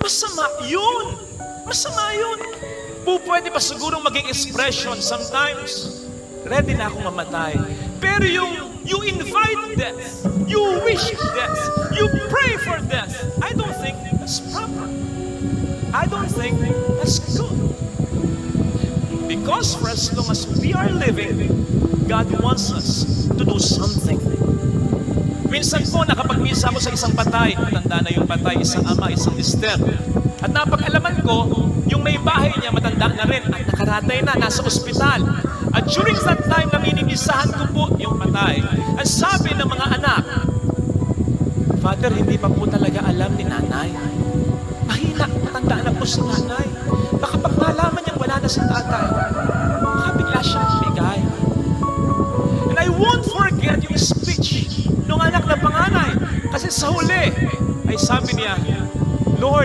Masama yun. Masama yun. Pwede pa sigurong maging expression sometimes. Ready na akong mamatay. Pero yung you invite death, you wish death, you pray for death, I don't think that's proper. I don't think that's good. Because for as long as we are living, God wants us to do something. Minsan po, nakapag-misa ako sa isang patay. Matanda na yung patay, isang ama, isang mister. At napag-alaman ko, yung may bahay niya, matanda na rin at nakaratay na, nasa ospital. At during that time, namimimisahan ko po yung patay. Ang sabi ng mga anak, Father, hindi pa po talaga alam ni nanay. Mahina, matanda na po si nanay. Baka pag nalaman niyang wala na si tatay, baka bigla siyang bigay. And I won't forget yung speech ng anak ng panganay. Kasi sa huli, ay sabi niya,